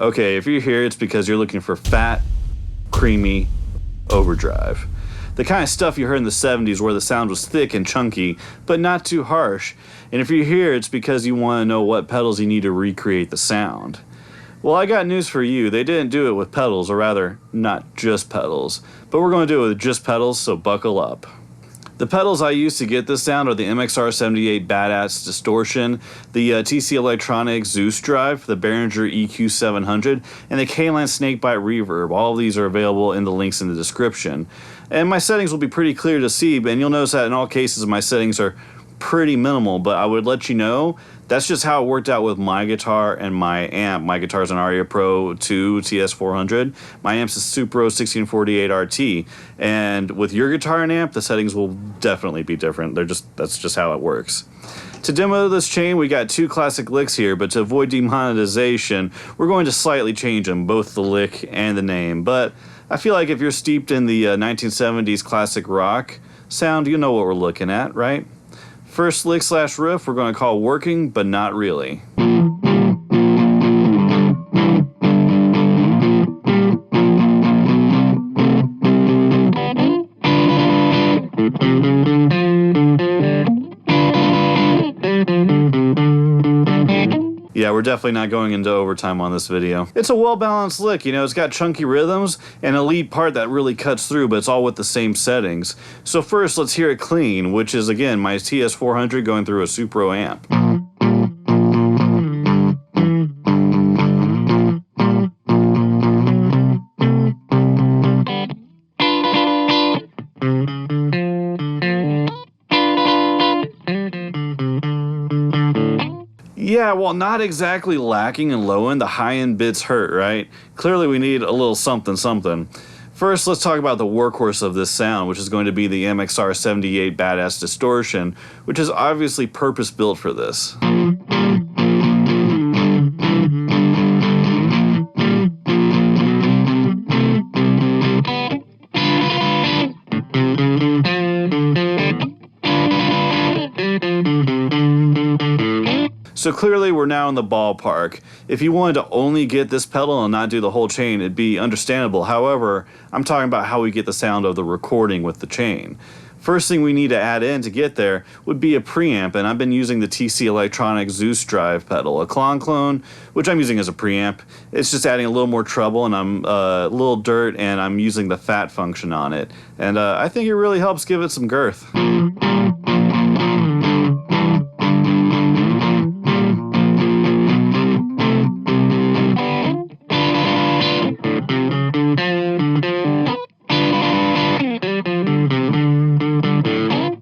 Okay, if you're here, it's because you're looking for fat, creamy overdrive. The kind of stuff you heard in the 70s where the sound was thick and chunky, but not too harsh. And if you're here, it's because you want to know what pedals you need to recreate the sound. Well, I got news for you. They didn't do it with pedals, or rather, not just pedals. But we're going to do it with just pedals, so buckle up. The pedals I use to get this sound are the MXR 78 Badass Distortion, the TC Electronic Zeus Drive, the Berhinger EQ700, and the Caline Snakebite Reverb. All of these are available in the links in the description. And my settings will be pretty clear to see, and you'll notice that in all cases my settings are pretty minimal, but I would let you know that's just how it worked out with my guitar and my amp. My guitar's an Aria Pro 2 TS400. My amp's a Supro 1648 RT. And with your guitar and amp, the settings will definitely be different. That's just how it works. To demo this chain, we got two classic licks here, but to avoid demonetization, we're going to slightly change them, both the lick and the name. But I feel like if you're steeped in the 1970s classic rock sound, you know what we're looking at, right? First lick slash riff we're going to call Working But Not Really. Yeah, we're definitely not going into overtime on this video. It's a well-balanced lick, you know, it's got chunky rhythms and a lead part that really cuts through, but it's all with the same settings. So first, let's hear it clean, which is, again, my TS400 going through a Supro amp. Yeah, well, not exactly lacking in low end. The high end bits hurt, right? Clearly we need a little something something. First, let's talk about the workhorse of this sound, which is going to be the MXR 78 Badass Distortion, which is obviously purpose built for this. So clearly we're now in the ballpark. If you wanted to only get this pedal and not do the whole chain, it'd be understandable. However, I'm talking about how we get the sound of the recording with the chain. First thing we need to add in to get there would be a preamp, and I've been using the TC Electronic Zeus Drive pedal, a clone, which I'm using as a preamp. It's just adding a little more treble and I'm a little dirt, and I'm using the fat function on it. And I think it really helps give it some girth.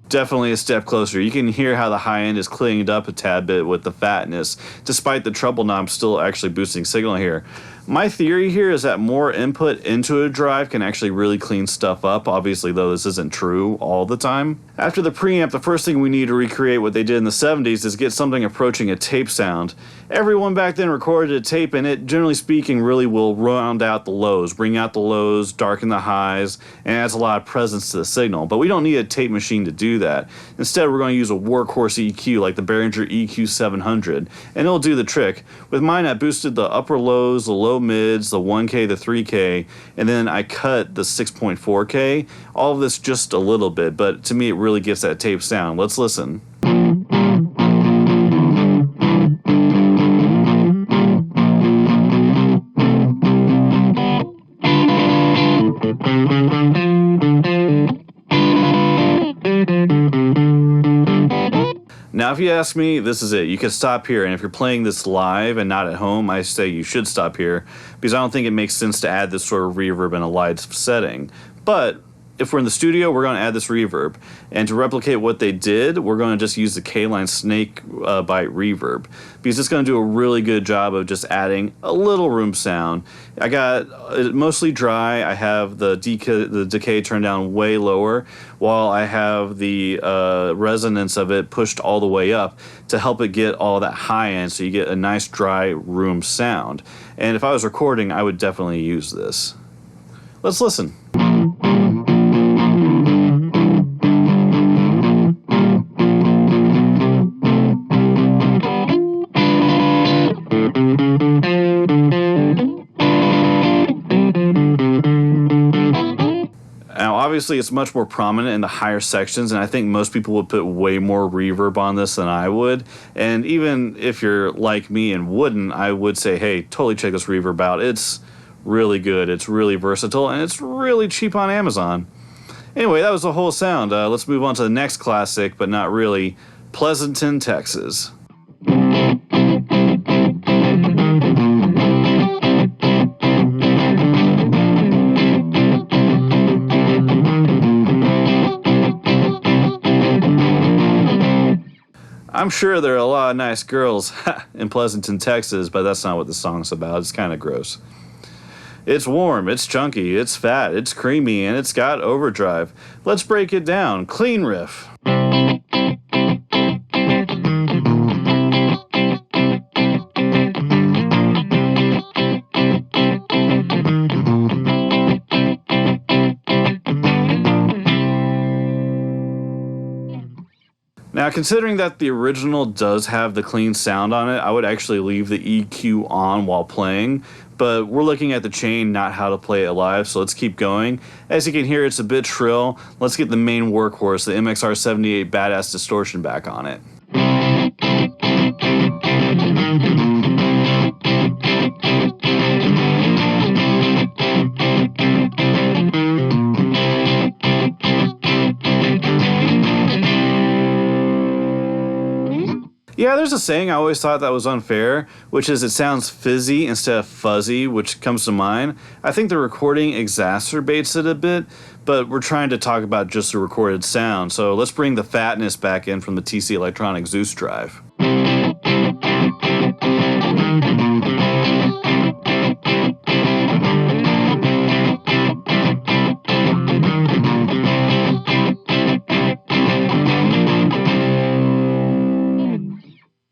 Definitely a step closer. You can hear how the high end is cleaned up a tad bit with the fatness, despite the treble knob still actually boosting signal here. My theory here is that more input into a drive can actually really clean stuff up, obviously, though this isn't true all the time. After the preamp, the first thing we need to recreate what they did in the 70s is get something approaching a tape sound. Everyone back then recorded a tape, and it, generally speaking, really will round out the lows, bring out the lows, darken the highs, and adds a lot of presence to the signal. But we don't need a tape machine to do that. Instead, we're going to use a workhorse EQ like the Berhinger EQ700, and it'll do the trick. With mine, I boosted the upper lows, the low mids, the 1K, the 3K, and then I cut the 6.4K. All of this just a little bit, but to me it really gets that tape sound. Let's listen. Now, if you ask me, this is it. You can stop here, and if you're playing this live and not at home, I say you should stop here, because I don't think it makes sense to add this sort of reverb in a live setting. But if we're in the studio, we're going to add this reverb. And to replicate what they did, we're going to just use the Caline Snakebite Reverb, because it's going to do a really good job of just adding a little room sound. I got it mostly dry. I have the decay turned down way lower, while I have the resonance of it pushed all the way up to help it get all that high end, so you get a nice dry room sound. And if I was recording, I would definitely use this. Let's listen. Obviously, it's much more prominent in the higher sections, and I think most people would put way more reverb on this than I would. And even if you're like me and wouldn't, I would say, hey, totally check this reverb out. It's really good, it's really versatile, and it's really cheap on Amazon. Anyway, that was the whole sound. Let's move on to the next classic, but not really, Pleasanton, Texas. I'm sure there are a lot of nice girls in Pleasanton, Texas, but that's not what the song's about. It's kind of gross. It's warm, it's chunky, it's fat, it's creamy, and it's got overdrive. Let's break it down. Clean riff. Now, considering that the original does have the clean sound on it, I would actually leave the EQ on while playing, but we're looking at the chain, not how to play it live, so let's keep going. As you can hear, it's a bit shrill. Let's get the main workhorse, the MXR 78 Badass Distortion, back on it. Yeah, there's a saying I always thought that was unfair, which is it sounds fizzy instead of fuzzy, which comes to mind. I think the recording exacerbates it a bit, but we're trying to talk about just the recorded sound, so let's bring the fatness back in from the TC Electronic Zeus Drive.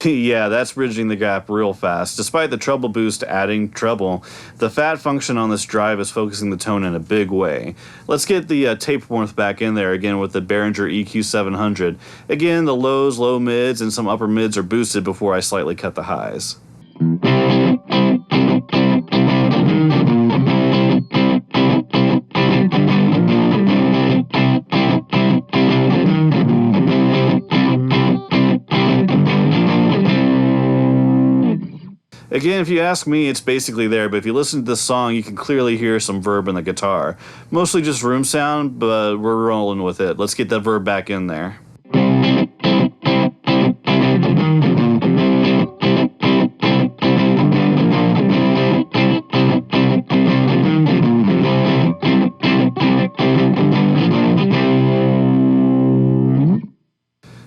Yeah, that's bridging the gap real fast. Despite the treble boost adding treble, the fat function on this drive is focusing the tone in a big way. Let's get the tape warmth back in there again with the Berhinger EQ700. Again, the lows, low mids, and some upper mids are boosted before I slightly cut the highs. Again, if you ask me, it's basically there, but if you listen to this song, you can clearly hear some verb in the guitar. Mostly just room sound, but we're rolling with it. Let's get that verb back in there.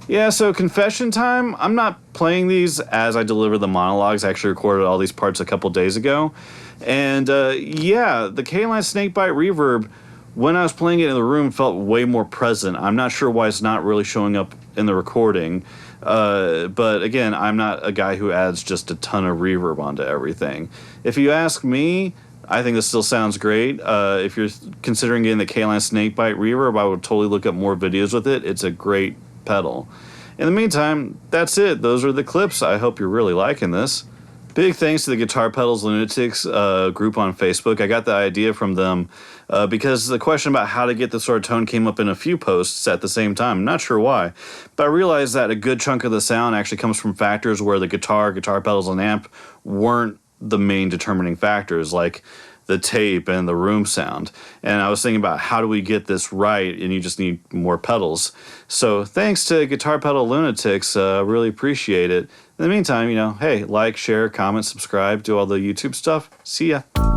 Yeah, so confession time, I'm not playing these as I deliver the monologues. I actually recorded all these parts a couple days ago. And yeah, the Caline Snakebite reverb, when I was playing it in the room, felt way more present. I'm not sure why it's not really showing up in the recording. But again, I'm not a guy who adds just a ton of reverb onto everything. If you ask me, I think this still sounds great. If you're considering getting the Caline Snakebite reverb, I would totally look up more videos with it. It's a great pedal. In the meantime, that's it. Those are the clips. I hope you're really liking this. Big thanks to the Guitar Pedals Lunatics group on Facebook. I got the idea from them because the question about how to get this sort of tone came up in a few posts at the same time. I'm not sure why, but I realized that a good chunk of the sound actually comes from factors where the guitar pedals, and amp weren't the main determining factors, like the tape and the room sound. And I was thinking about how do we get this right, and you just need more pedals. So thanks to Guitar Pedal Lunatics, really appreciate it. In the meantime, hey, like, share, comment, subscribe, do all the YouTube stuff. See ya.